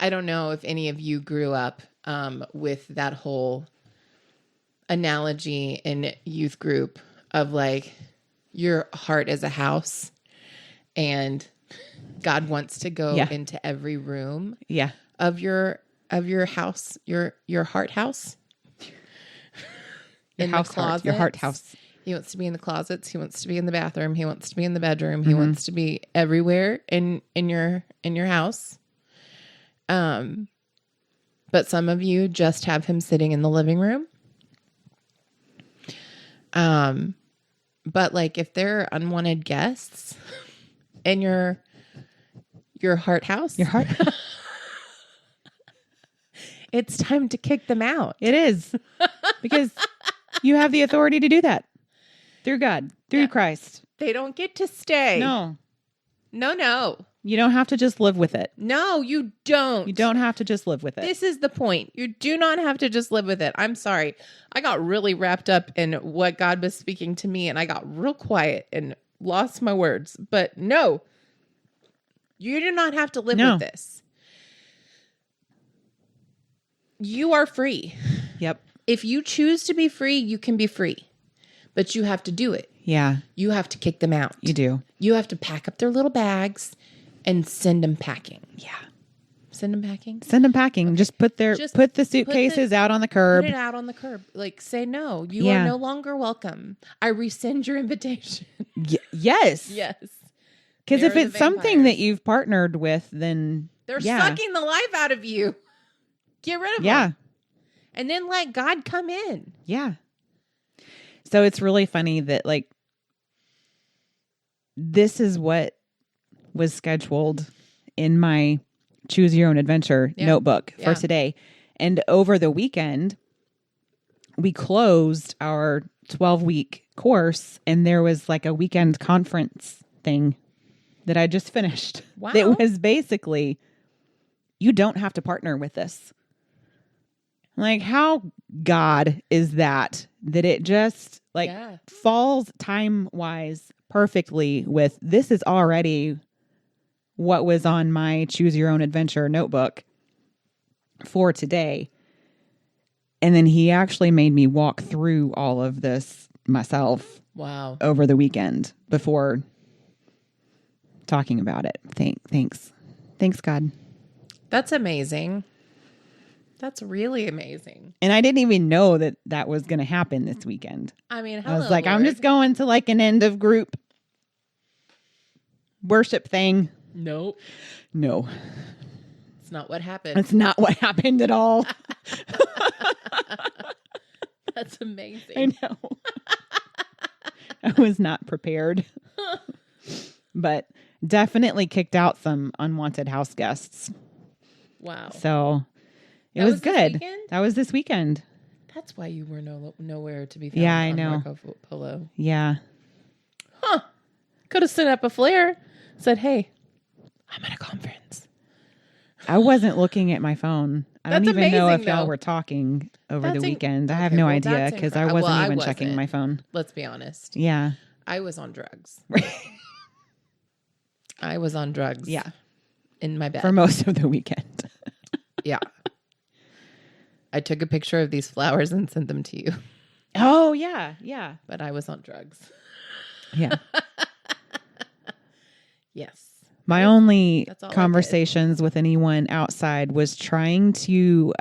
I don't know if any of you grew up with that whole analogy in youth group of like your heart is a house and God wants to go into every room of your house, your heart house. Your house, your heart house. He wants to be in the closets. He wants to be in the bathroom. He wants to be in the bedroom. He wants to be everywhere in your house. But some of you just have him sitting in the living room. But like if there are unwanted guests in your heart house, it's time to kick them out. It is. Because you have the authority to do that. Through God. Through Christ. They don't get to stay. No. No. You don't have to just live with it. No, you don't. You don't have to just live with it. This is the point. You do not have to just live with it. I'm sorry. I got really wrapped up in what God was speaking to me and I got real quiet and lost my words. But no, you do not have to live with this. You are free. Yep. If you choose to be free, you can be free. But you have to do it. Yeah. You have to kick them out. You do. You have to pack up their little bags and send them packing. Yeah. Send them packing? Send them packing. Okay. Just put the suitcases out on the curb. Put it out on the curb. Like say no. You are no longer welcome. I rescind your invitation. Yes. Yes. Because if it's something that you've partnered with, then they're sucking the life out of you. Get rid of them. Yeah. And then let God come in. Yeah. So it's really funny that like this is what was scheduled in my Choose Your Own Adventure notebook for today. And over the weekend, we closed our 12-week course and there was like a weekend conference thing that I just finished. Wow. It was basically, you don't have to partner with this. Like how God is that it just like falls time-wise perfectly with this is already what was on my Choose Your Own Adventure notebook for today. And then he actually made me walk through all of this myself. Wow. Over the weekend before talking about it. Thanks. Thanks, God. That's amazing. That's really amazing. And I didn't even know that was going to happen this weekend. I mean, I was like, I'm just going to like an end of group worship thing. Nope. No. It's not what happened. That's not what happened at all. That's amazing. I know. I was not prepared. But definitely kicked out some unwanted house guests. Wow. So it That was was this good. weekend? That was this weekend. That's why you were nowhere to be found. Yeah, I on know. Marco Polo. Yeah. Huh. Could have stood up a flare, said, "Hey, I'm at a conference." I wasn't looking at my phone. I don't That's even know if amazing, y'all though. were talking over That's the weekend. I have okay, no well, idea that's because I incredible. wasn't Well, I even checking wasn't. my phone. Let's be honest. Yeah. I was on drugs. I was on drugs. Yeah. In my bed. For most of the weekend. Yeah. I took a picture of these flowers and sent them to you, Oh, yeah. Yeah. but I was on drugs. Yeah. Yes. My only That's all I did. conversations with anyone outside was trying to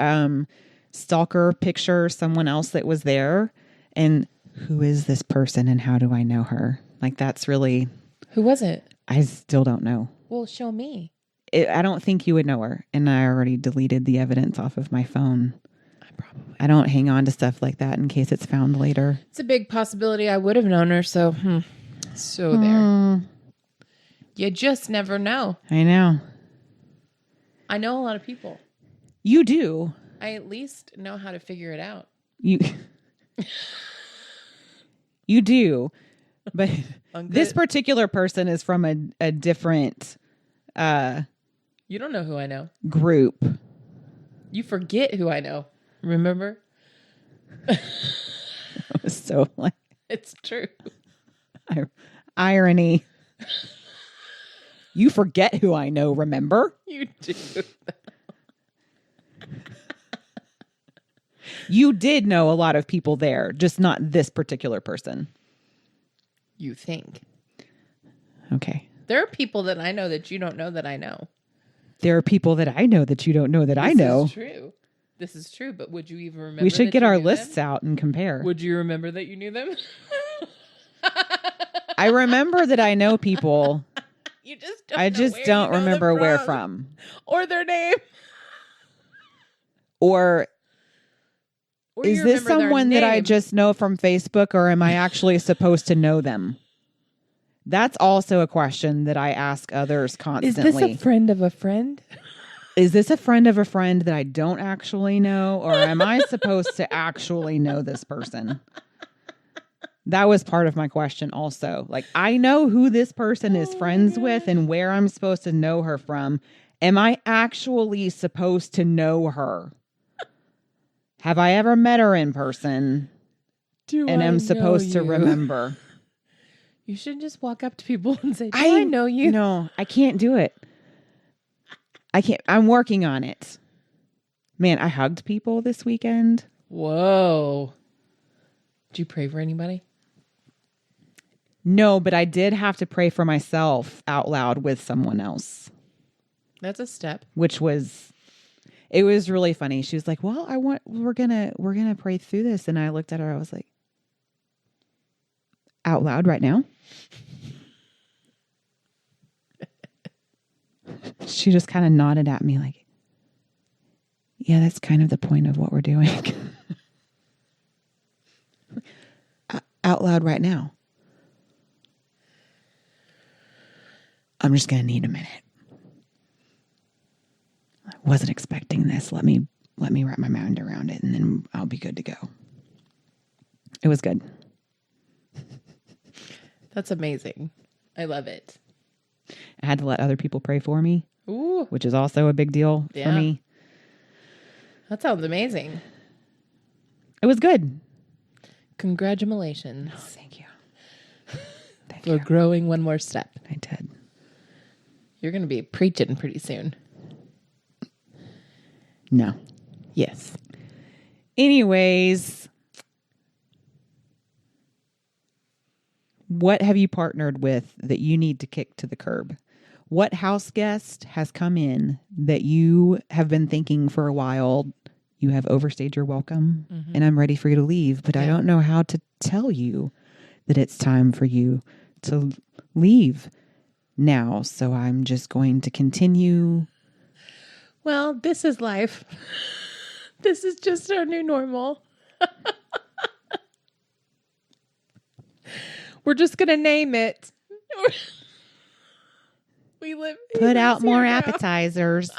stalker picture someone else that was there. And who is this person and how do I know her? Like, that's really, Who was it? I still don't know. Well, show me. I don't think you would know her. And I already deleted the evidence off of my phone. I I don't hang on to stuff like that in case it's found later. It's a big possibility I would have known her. So there. You just never know. I know. I know a lot of people. You do. I at least know how to figure it out. You you do. But this particular person is from a different You don't know who I know. group. You forget who I know. Remember? So like It's true. irony. You forget who I know, remember? You do. You did know a lot of people there, just not this particular person. You think. Okay. There are people that I know that you don't know that I know. There are people that I know that you don't know that I know. This is true. This is true, but would you even remember? We should that get you our knew lists them? out and compare. Would you remember that you knew them? I remember that I know people. You just don't I know just where don't you know them remember where from. or their name. Or Or is you this remember their someone that I name. just know from Facebook, or am I actually supposed to know them? That's also a question that I ask others Is constantly. this a friend of a friend? Is this a friend of a friend that I don't actually know, or am I supposed to actually know this person? That was part of my question also. Like, I know who this person is friends with and where I'm supposed to know her from. Am I actually supposed to know her? Have I ever met her in person and am supposed to remember? You should just walk up to people and say, I know you. No, I can't do it. I can't. I'm working on it. Man, I hugged people this weekend. Whoa. Did you pray for anybody? No, but I did have to pray for myself out loud with someone else, That's a step. which was, it was really funny. She was like, well, we're going to pray through this. And I looked at her. I was like, out loud right now? She just kind of nodded at me like, yeah, that's kind of the point of what we're doing. Out loud right now. I'm just going to need a minute. I wasn't expecting this. Let me wrap my mind around it and then I'll be good to go. It was good. That's amazing. I love it. I had to let other people pray for me, Ooh, which is also a big deal for me. that sounds amazing. It was good. Congratulations. Oh, thank you. For growing one more step. I did. You're going to be preaching pretty soon. No. Yes. Anyways, what have you partnered with that you need to kick to the curb? What house guest has come in that you have been thinking for a while, you have overstayed your welcome and I'm ready for you to leave, but I don't know how to tell you that it's time for you to leave now. So I'm just going to continue. Well, this is life. This is just our new normal. We're just going to name it. Put out more appetizers.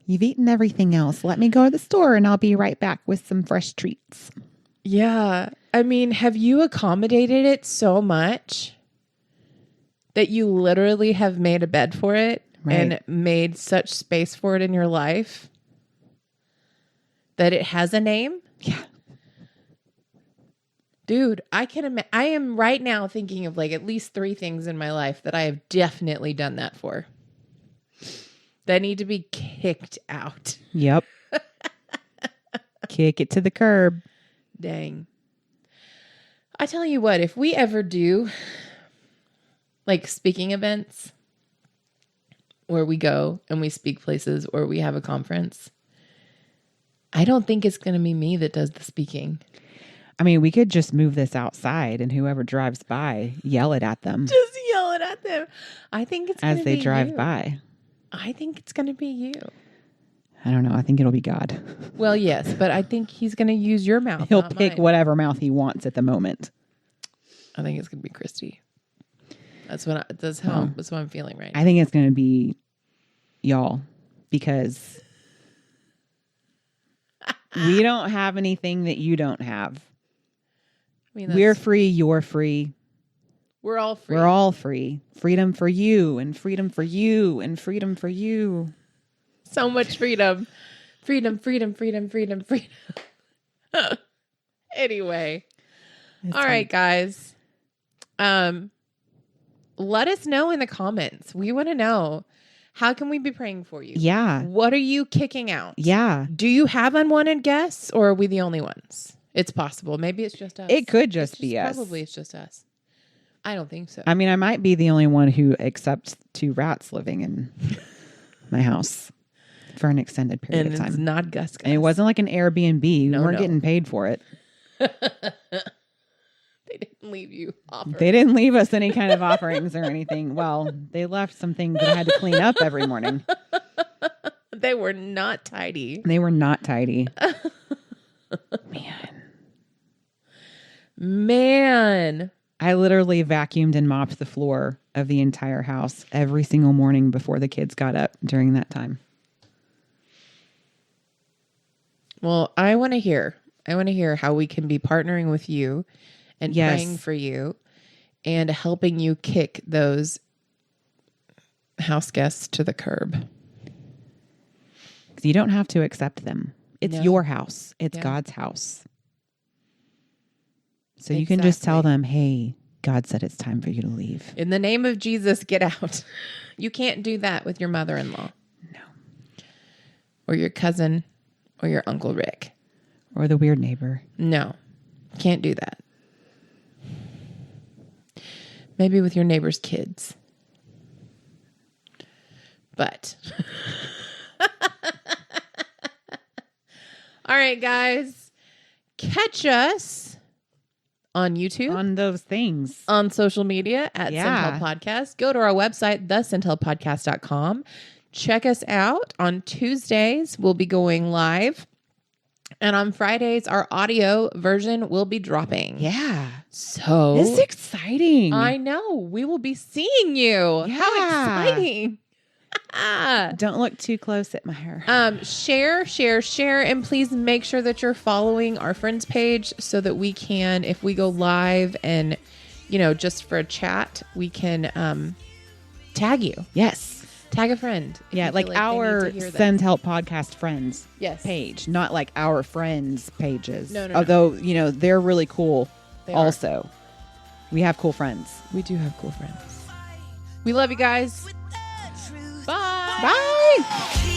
You've eaten everything else. Let me go to the store and I'll be right back with some fresh treats. Yeah. I mean, have you accommodated it so much that you literally have made a bed for it and made such space for it in your life that it has a name? Yeah. Dude, I am right now thinking of like at least 3 things in my life that I have definitely done that for. That need to be kicked out. Yep. Kick it to the curb. Dang. I tell you what, if we ever do like speaking events where we go and we speak places or we have a conference, I don't think it's going to be me that does the speaking. I mean, we could just move this outside and whoever drives by, yell it at them. Just yell it at them. I think it's as they drive you. by. I think it's going to be you. I don't know. I think it'll be God. Well, yes, but I think he's going to use your mouth. He'll pick whatever mouth he wants at the moment. I think it's going to be Christy. That's what I'm feeling right now. I think it's going to be y'all because we don't have anything that you don't have. I mean, we're free. You're free. We're all free. We're all free. Freedom for you and freedom for you and freedom for you. So much freedom. Freedom, freedom, freedom, freedom, freedom. Anyway. All right, guys. Let us know in the comments. We want to know, how can we be praying for you? Yeah. What are you kicking out? Yeah. Do you have unwanted guests or are we the only ones? It's possible. Maybe it's just us. It could just be us. Probably it's just us. I don't think so. I mean, I might be the only one who accepts 2 rats living in my house for an extended period of time. It's not Gus. And it wasn't like an Airbnb. We weren't No. getting paid for it. They didn't leave you offers. They didn't leave us any kind of offerings or anything. Well, they left some things that I had to clean up every morning. They were not tidy. They were not tidy. Man. I literally vacuumed and mopped the floor of the entire house every single morning before the kids got up during that time. Well, I want to hear how we can be partnering with you and praying for you and helping you kick those house guests to the curb. You don't have to accept them. It's your house. It's God's house. So you can just tell them, hey, God said it's time for you to leave. In the name of Jesus, get out. You can't do that with your mother-in-law. No. Or your cousin or your Uncle Rick. Or the weird neighbor. No, can't do that. Maybe with your neighbor's kids. But. All right, guys. Catch us on YouTube. On those things. On social media at Sintel Podcast. Go to our website, thesintelpodcast.com. Check us out. On Tuesdays, we'll be going live. And on Fridays, our audio version will be dropping. Yeah. So it's exciting. I know. We will be seeing you. Yeah. How exciting. Don't look too close at my hair. Share, and please make sure that you're following our friends page so that we can, if we go live and, just for a chat, we can tag you. Yes. Tag a friend. Yeah, like our Send Help Podcast friends page, not like our friends pages. No. Although, they're really cool They also. We have cool friends. We do have cool friends. We love you guys. Bye. Bye.